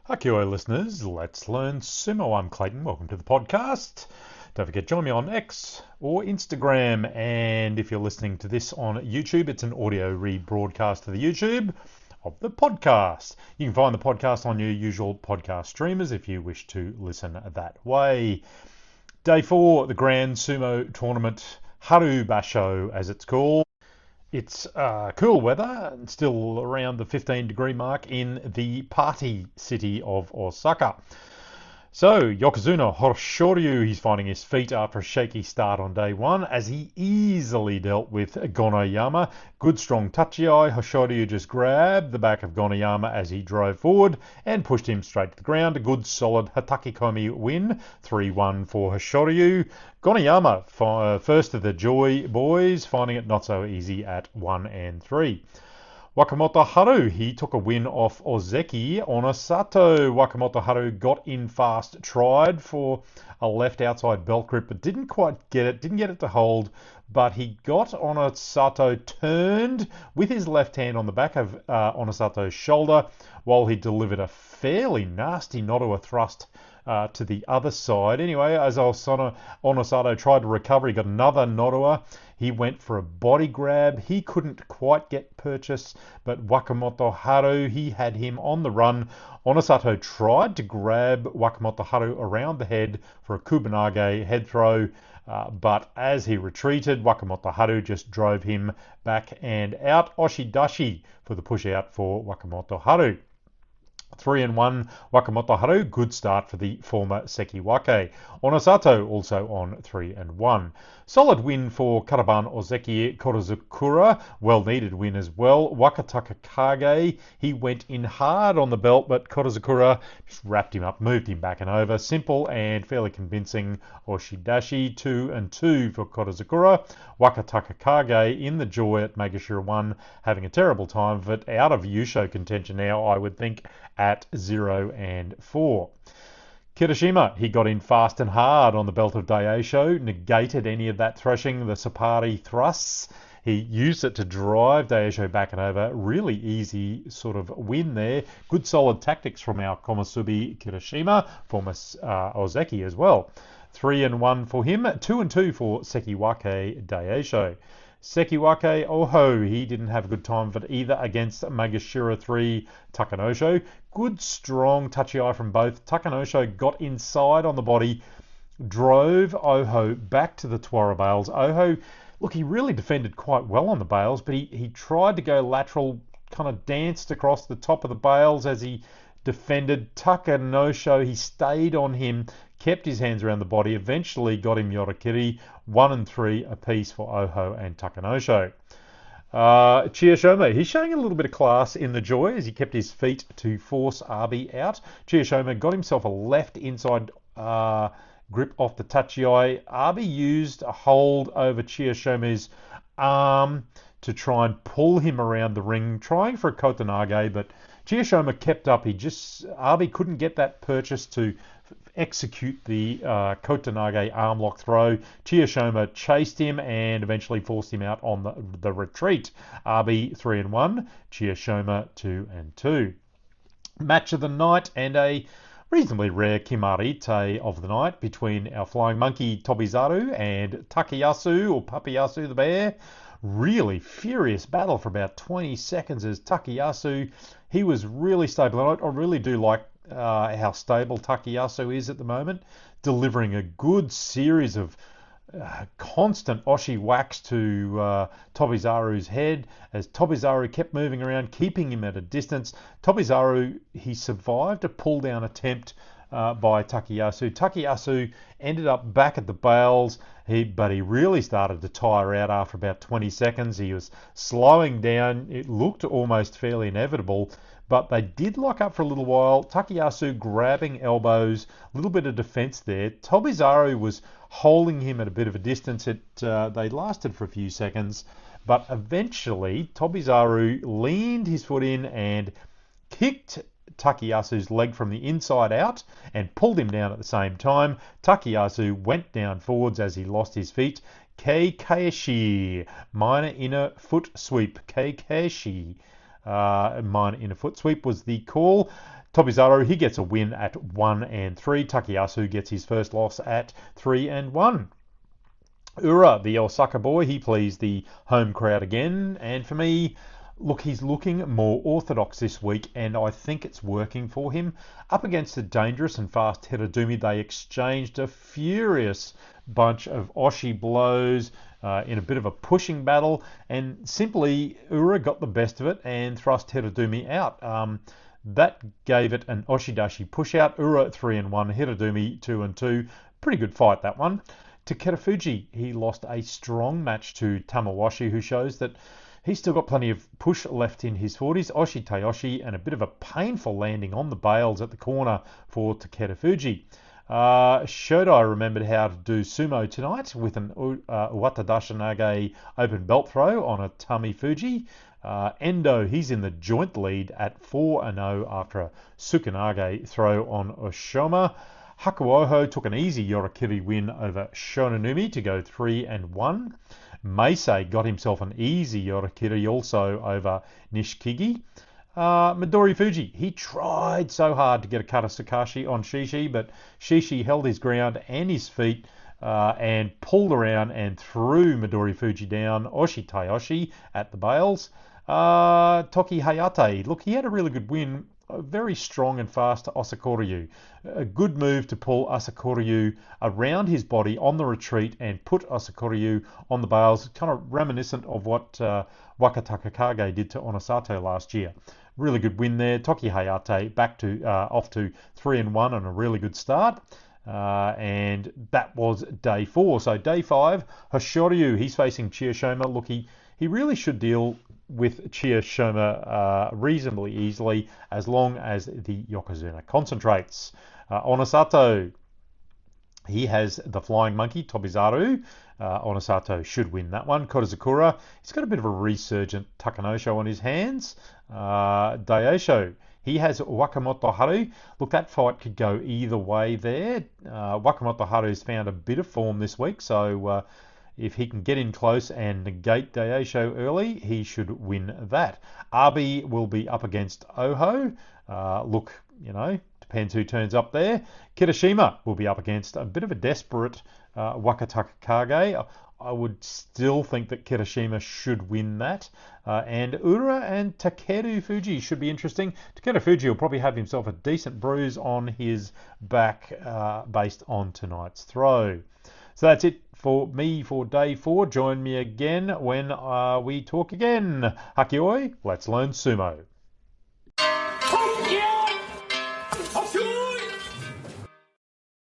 Hakioi listeners, let's learn Sumo. I'm Clayton. Welcome to the podcast. Don't forget, join me on X or Instagram. And if you're listening to this on YouTube, it's an audio rebroadcast to the YouTube of the podcast. You can find the podcast on your usual podcast streamers if you wish to listen that way. Day 4, the Grand Sumo Tournament, Haru Basho as it's called. It's cool weather, still around the 15 degree mark in the party city of Osaka. So, Yokozuna Hoshoryu, he's finding his feet after a shaky start on day 1 as he easily dealt with Gonoyama. Good strong tachi-ai. Hoshoryu just grabbed the back of Gonoyama as he drove forward and pushed him straight to the ground. A good solid Hatakikomi win, 3-1 for Hoshoryu. Gonoyama, first of the Joy boys, finding it not so easy at 1 and 3. Wakamoto Haru, he took a win off Ozeki Onosato. Wakamoto Haru got in fast, tried for a left outside belt grip, but didn't quite get it, didn't get it to hold, but he got Onosato turned with his left hand on the back of Onosato's shoulder while he delivered a fairly nasty Nodowa thrust to the other side. Anyway, as Onosato tried to recover, he got another Nodowa. He went for a body grab. He couldn't quite get purchase, but Wakamoto Haru, he had him on the run. Onosato tried to grab Wakamoto Haru around the head for a Kubanage head throw, but as he retreated, Wakamoto Haru just drove him back and out. Oshi dashi for the push out for Wakamoto Haru. 3-1 Wakamoto Haru, good start for the former Sekiwake. Onosato also on 3-1. Solid win for Karaban Ozeki Korozukura, well needed win as well. Wakataka Kage, he went in hard on the belt, but Korozukura just wrapped him up, moved him back and over. Simple and fairly convincing Oshidashi, 2-2 for Korozukura. Wakataka Kage in the Joy at Megashira 1, having a terrible time of it, out of Yusho contention now, I would think, at 0-4. Kirishima, he got in fast and hard on the belt of Daisho, negated any of that threshing, the Sapari thrusts. He used it to drive Daisho back and over. Really easy sort of win there. Good solid tactics from our Komusubi Kirishima, former Ozeki as well. 3-1 for him, 2-2 for Sekiwake Daisho. Sekiwake Oho, he didn't have a good time of it either against Megashira 3 Takanosho. Good strong tachi-ai from both. Takanosho got inside on the body, drove Oho back to the Twara bales. Oho, look, he really defended quite well on the bales, but he tried to go lateral, kind of danced across the top of the bales as he defended. Takanosho, he stayed on him, kept his hands around the body, eventually got him Yorakiri, 1-3 apiece for Oho and Takanosho. Chiyoshima, he's showing a little bit of class in the Joy as he kept his feet to force Abi out. Chiyoshima got himself a left inside grip off the tachi-ai. Abi used a hold over Chiyoshima's arm to try and pull him around the ring, trying for a Kotanage, but Chiyoshima kept up. Abi couldn't get that purchase to execute the Kotanage arm lock throw. Chiyoshima chased him and eventually forced him out on the retreat. Abi 3-1, Chiyoshima 2-2. Match of the night and a reasonably rare Kimarite of the night between our flying monkey Tobizaru and Takayasu or Papayasu the bear. Really furious battle for about 20 seconds as Takayasu, he was really stable. I really do like how stable Takayasu is at the moment, delivering a good series of constant Oshi whacks to Tobizaru's head as Tobizaru kept moving around, keeping him at a distance. Tobizaru, he survived a pull down attempt by Takayasu. Takayasu ended up back at the bales, but he really started to tire out after about 20 seconds. He was slowing down. It looked almost fairly inevitable, but they did lock up for a little while. Takayasu grabbing elbows, a little bit of defense there. Tobizaru was holding him at a bit of a distance. They lasted for a few seconds, but eventually Tobizaru leaned his foot in and kicked Takayasu's leg from the inside out and pulled him down at the same time. Takayasu went down forwards as he lost his feet. Keikeshi, minor inner foot sweep. Keikeshi. Minor inner foot sweep was the call. Tobizaru, he gets a win at 1-3. Takayasu gets his first loss at 3-1. Ura, the Osaka boy, he pleased the home crowd again. And for me, look, he's looking more orthodox this week, and I think it's working for him. Up against a dangerous and fast Hiradumi, they exchanged a furious bunch of Oshi blows in a bit of a pushing battle, and simply Ura got the best of it and thrust Hiradumi out. That gave it an Oshidashi push out. Ura 3-1, Hiradumi 2-2. Pretty good fight, that one. Takeda Fuji, he lost a strong match to Tamawashi, who shows that he's still got plenty of push left in his 40s. Oshi Tayoshi, and a bit of a painful landing on the bails at the corner for Takeda Fuji. Shodai remembered how to do sumo tonight with an Uwata Dashanage open belt throw on a Tami Fuji. Endo, he's in the joint lead at 4-0 after a Tsukunage throw on Oshoma. Hakuoho took an easy Yorakiri win over Shononumi to go 3-1. Meisei got himself an easy Yorakiri also over Nishikigi. Midori Fuji, he tried so hard to get a Karasakashi on Shishi, but Shishi held his ground and his feet and pulled around and threw Midori Fuji down. Oshi Tayoshi at the bails. Toki Hayate, look, he had a really good win. Very strong and fast to Asakuryu. A good move to pull Asakuryu around his body on the retreat and put Asakuryu on the bails, kind of reminiscent of what Wakataka Kage did to Onosato last year. Really good win there. Toki Hayate back to off to 3-1 on a really good start. And that was day 4. So day 5, Hoshoryu, he's facing Chiyoshima. Look, he really should deal with Chiyoshima reasonably easily as long as the Yokozuna concentrates. Onosato, he has the flying monkey, Tobizaru. Onosato should win that one. Kodazakura, he's got a bit of a resurgent Takanosho on his hands. Daisho, he has Wakamoto Haru. Look, that fight could go either way there. Wakamoto Haru's found a bit of form this week, so if he can get in close and negate Daisho early, he should win that. Abi will be up against Oho. Look, depends who turns up there. Kirishima will be up against a bit of a desperate Wakataka Kage. I would still think that Kirishima should win that. And Ura and Takeru Fuji should be interesting. Takeru Fuji will probably have himself a decent bruise on his back based on tonight's throw. So that's it for me for day 4. Join me again when we talk again. Hakioi, let's learn sumo.